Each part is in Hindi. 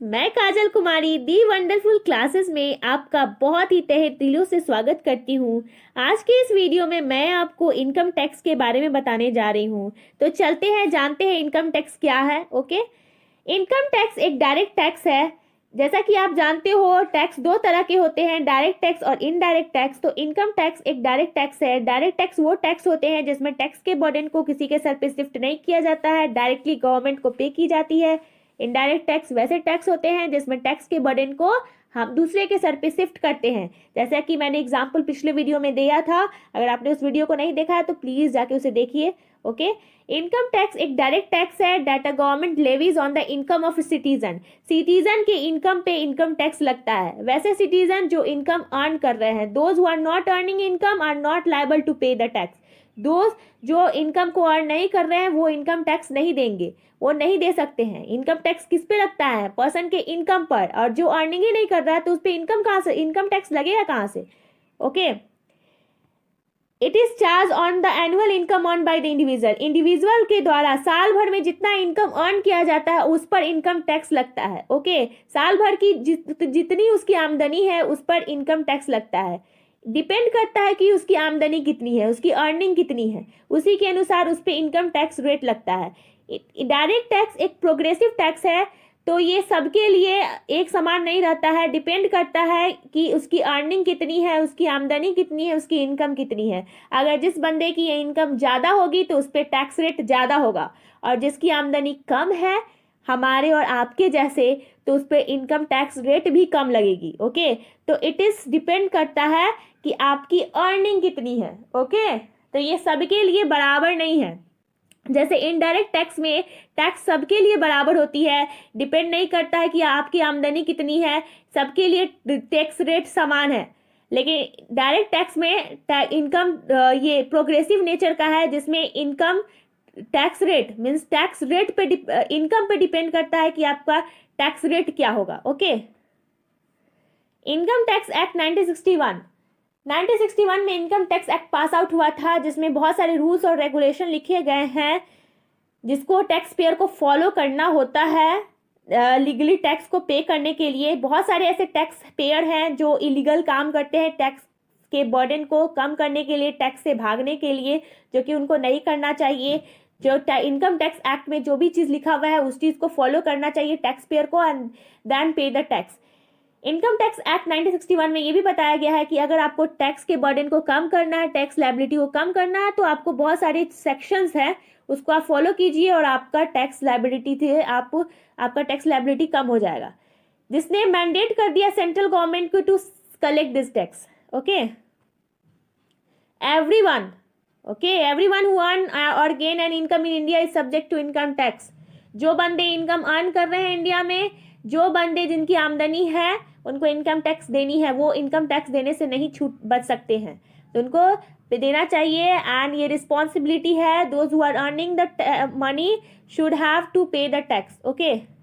मैं काजल कुमारी दी वंडरफुल क्लासेस में आपका बहुत ही तहे दिलों से स्वागत करती हूँ। आज के इस वीडियो में मैं आपको इनकम टैक्स के बारे में बताने जा रही हूँ। तो चलते हैं, जानते हैं इनकम टैक्स क्या है। ओके, इनकम टैक्स एक डायरेक्ट टैक्स है। जैसा कि आप जानते हो, टैक्स दो तरह के होते हैं, डायरेक्ट टैक्स और इनडायरेक्ट टैक्स। तो इनकम टैक्स एक डायरेक्ट टैक्स है। डायरेक्ट टैक्स वो टैक्स होते हैं जिसमें टैक्स के बर्डन को किसी के सर पे शिफ्ट नहीं किया जाता है, डायरेक्टली गवर्नमेंट को पे की जाती है। इनडायरेक्ट टैक्स वैसे टैक्स होते हैं जिसमें टैक्स के बर्डन को हम दूसरे के सर पे शिफ्ट करते हैं। जैसा कि मैंने एग्जांपल पिछले वीडियो में दिया था, अगर आपने उस वीडियो को नहीं देखा है तो प्लीज जाके उसे देखिए। ओके, इनकम टैक्स एक डायरेक्ट टैक्स है that a government levies on the income of citizen. Citizen के इनकम पे इनकम टैक्स लगता है। वैसे सिटीजन जो इनकम अर्न कर रहे हैं, those who are not earning income are not liable to pay the tax. Those जो इनकम को अर्न नहीं कर रहे हैं वो इनकम टैक्स नहीं देंगे, वो नहीं दे सकते हैं। इनकम टैक्स किस पे लगता है? पर्सन के इनकम पर। और जो अर्निंग ही नहीं कर रहा है तो उस पर इनकम कहाँ से, इनकम टैक्स लगेगा कहाँ से? Okay, it is charge on the annual income earn by the individual. Individual के द्वारा साल भर में जितना इनकम अर्न किया जाता है उस पर इनकम टैक्स लगता है। ओके, साल भर की जितनी उसकी आमदनी है उस पर इनकम टैक्स लगता है। डिपेंड करता है कि उसकी आमदनी कितनी है, उसकी अर्निंग कितनी है, उसी के अनुसार उस पर इनकम टैक्स रेट लगता है। डायरेक्ट टैक्स एक प्रोग्रेसिव टैक्स है, तो ये सबके लिए एक समान नहीं रहता है। डिपेंड करता है कि उसकी अर्निंग कितनी है, उसकी आमदनी कितनी है, उसकी इनकम कितनी है। अगर जिस बंदे की इनकम ज़्यादा होगी तो उस पर टैक्स रेट ज़्यादा होगा, और जिसकी आमदनी कम है, हमारे और आपके जैसे, तो उस पर इनकम टैक्स रेट भी कम लगेगी। ओके, तो इट इज डिपेंड करता है कि आपकी अर्निंग कितनी है। ओके, तो ये सबके लिए बराबर नहीं है। जैसे इनडायरेक्ट टैक्स में टैक्स सबके लिए बराबर होती है, डिपेंड नहीं करता है कि आपकी आमदनी कितनी है, सबके लिए टैक्स रेट समान है। लेकिन डायरेक्ट टैक्स में इनकम ये प्रोग्रेसिव नेचर का है, जिसमें income tax rate means tax rate पे इनकम पे डिपेंड करता है कि आपका टैक्स रेट क्या होगा। ओके, इनकम टैक्स एक्ट 1961 में income tax act pass out हुआ था, जिसमें बहुत सारे रूल्स और रेगुलेशन लिखे गए हैं जिसको टैक्स पेयर को फॉलो करना होता है लीगली टैक्स को पे करने के लिए। बहुत सारे ऐसे टैक्स पेयर हैं जो इलीगल काम करते हैं टैक्स के बर्डन को कम करने के लिए, टैक्स से भागने के लिए, जो कि उनको नहीं करना चाहिए। जो इनकम टैक्स एक्ट में जो भी चीज़ लिखा हुआ है उस चीज़ को फॉलो करना चाहिए टैक्स पेयर को, एंड देन पे the tax. Income tax act 1961 में ये भी बताया गया है कि अगर आपको टैक्स के बर्डन को कम करना है, टैक्स लायबिलिटी को कम करना है, तो आपको बहुत सारे सेक्शंस हैं, उसको आप फॉलो कीजिए और आपका टैक्स लायबिलिटी थे आपका टैक्स लायबिलिटी कम हो जाएगा। जिसने मैंडेट कर दिया सेंट्रल गवर्नमेंट को to collect this tax. Okay, everyone who earn or gain an income in India is subject to income tax. जो बंदे इनकम अर्न कर रहे हैं इंडिया में, जो बंदे जिनकी आमदनी है, उनको इनकम टैक्स देनी है। वो इनकम टैक्स देने से नहीं छूट बच सकते हैं, तो उनको देना चाहिए, एंड ये रिस्पॉन्सिबिलिटी है। Those who are earning the money should have to pay the tax. Okay,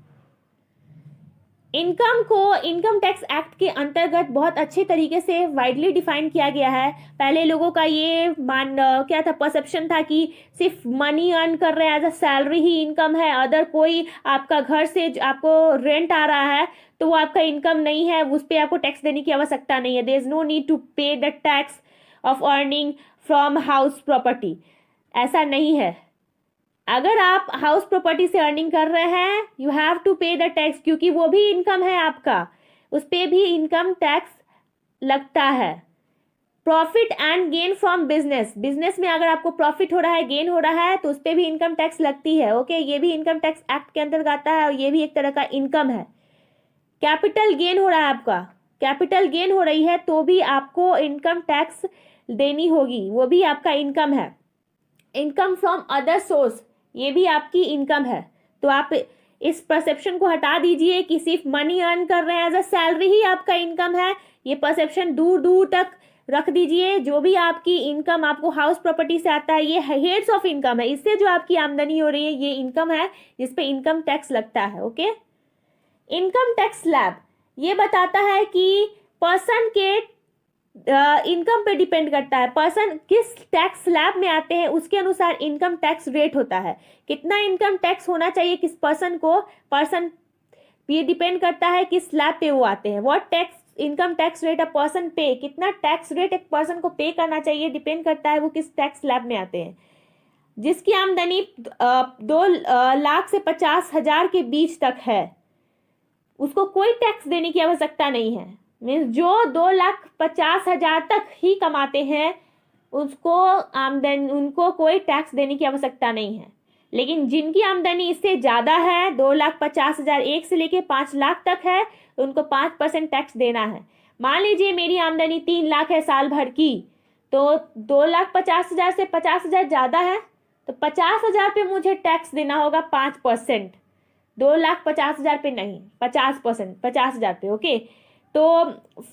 income को इनकम टैक्स एक्ट के अंतर्गत बहुत अच्छे तरीके से वाइडली डिफाइन किया गया है। पहले लोगों का ये क्या था, परसेप्शन था कि सिर्फ मनी अर्न कर रहे हैं, एज अ सैलरी ही इनकम है। अदर कोई आपका घर से आपको रेंट आ रहा है तो वो आपका इनकम नहीं है, उस पर आपको टैक्स देने की आवश्यकता नहीं है। There is no need to pay the tax of earning from house property. ऐसा नहीं है। अगर आप हाउस प्रॉपर्टी से अर्निंग कर रहे हैं, you have to pay the tax, क्योंकि वो भी इनकम है आपका, उस पर भी इनकम टैक्स लगता है। Profit and gain from business में अगर आपको प्रॉफिट हो रहा है, गेन हो रहा है, तो उस पर भी इनकम टैक्स लगती है। ओके, ये भी इनकम टैक्स एक्ट के अंतर्गत आता है और ये भी एक तरह का इनकम है। कैपिटल गेन हो रहा है आपका, कैपिटल गेन हो रही है तो भी आपको इनकम टैक्स देनी होगी, वो भी आपका इनकम है। इनकम फ्रॉम अदर सोर्स, ये भी आपकी इनकम है। तो आप इस परसेप्शन को हटा दीजिए कि सिर्फ मनी अर्न कर रहे हैं, एज अ सैलरी ही आपका इनकम है। ये परसेप्शन दूर दूर तक रख दीजिए। जो भी आपकी इनकम आपको हाउस प्रॉपर्टी से आता है, ये हेड्स ऑफ इनकम है। इससे जो आपकी आमदनी हो रही है ये इनकम है जिसपे इनकम टैक्स लगता है। ओके, इनकम टैक्स स्लैब ये बताता है कि पर्सन के इनकम पे डिपेंड करता है, पर्सन किस टैक्स स्लैब में आते हैं उसके अनुसार इनकम टैक्स रेट होता है। कितना इनकम टैक्स होना चाहिए किस पर्सन को, पर्सन ये डिपेंड करता है किस स्लैब पे वो आते हैं। What tax income tax rate a person पे, कितना टैक्स रेट एक पर्सन को पे करना चाहिए, डिपेंड करता है वो किस टैक्स स्लैब में आते हैं। जिसकी आमदनी 2 लाख से 50,000 के बीच तक है, उसको कोई टैक्स देने की आवश्यकता नहीं है। मीन्स जो 2,50,000 तक ही कमाते हैं उनको कोई टैक्स देने की आवश्यकता नहीं है। लेकिन जिनकी आमदनी इससे ज़्यादा है, 2,50,000 एक से लेके 5 लाख तक है, तो उनको 5% टैक्स देना है। मान लीजिए मेरी आमदनी 3 लाख है साल भर की, तो 2,50,000 से 50,000 ज़्यादा है, तो 50,000 पे मुझे टैक्स देना होगा 5%। 2,50,000 पे नहीं, 50%, 50,000 पे। ओके, तो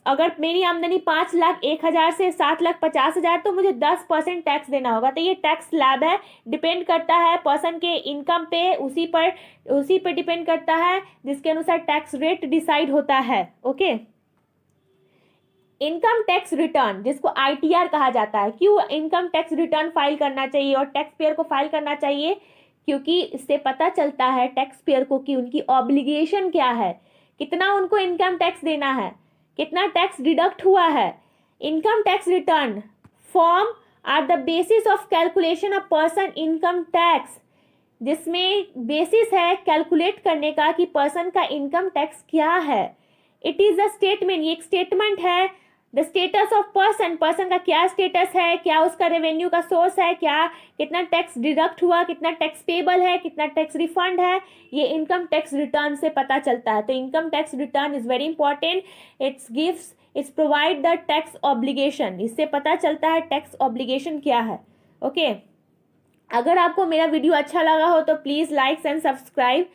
अगर मेरी आमदनी 5,01,000 से 7,50,000, तो मुझे 10% टैक्स देना होगा। तो ये टैक्स स्लैब है, डिपेंड करता है पर्सन के इनकम पे, उसी पर डिपेंड करता है जिसके अनुसार टैक्स रेट डिसाइड होता है। ओके, इनकम टैक्स रिटर्न, जिसको ITR कहा जाता है। क्यों इनकम टैक्स रिटर्न फाइल करना चाहिए और टैक्स पेयर को फाइल करना चाहिए? क्योंकि इससे पता चलता है टैक्स पेयर को कि उनकी ऑब्लिगेशन क्या है, कितना उनको इनकम टैक्स देना है, कितना टैक्स डिडक्ट हुआ है। Income tax return form are the basis of calculation of person income tax, जिसमें बेसिस है कैलकुलेट करने का कि पर्सन का इनकम टैक्स क्या है। इट इज अ स्टेटमेंट, ये एक स्टेटमेंट है। द स्टेटस ऑफ पर्सन का क्या स्टेटस है, क्या उसका रेवेन्यू का सोर्स है, क्या कितना टैक्स डिडक्ट हुआ, कितना टैक्स पेबल है, कितना टैक्स रिफंड है, ये इनकम टैक्स रिटर्न से पता चलता है। तो income tax return is very important. It's provide the tax obligation, इससे पता चलता है टैक्स ऑब्लिगेशन क्या है। ओके, अगर आपको मेरा वीडियो अच्छा लगा हो तो प्लीज़ लाइक एंड सब्सक्राइब।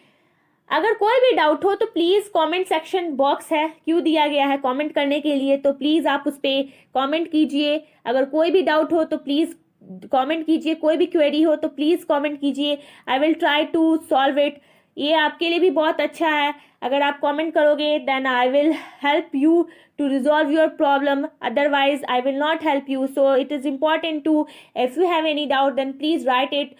अगर कोई भी डाउट हो तो प्लीज़ कमेंट सेक्शन बॉक्स है, क्यों दिया गया है कमेंट करने के लिए, तो प्लीज़ आप उस पर कमेंट कीजिए। अगर कोई भी डाउट हो तो प्लीज़ कमेंट कीजिए, कोई भी क्वेरी हो तो प्लीज़ कमेंट कीजिए। I will try to solve it. ये आपके लिए भी बहुत अच्छा है, अगर आप कमेंट करोगे then I will help you to resolve your problem, otherwise I will not help you. So it is important to, if you have any doubt then please write it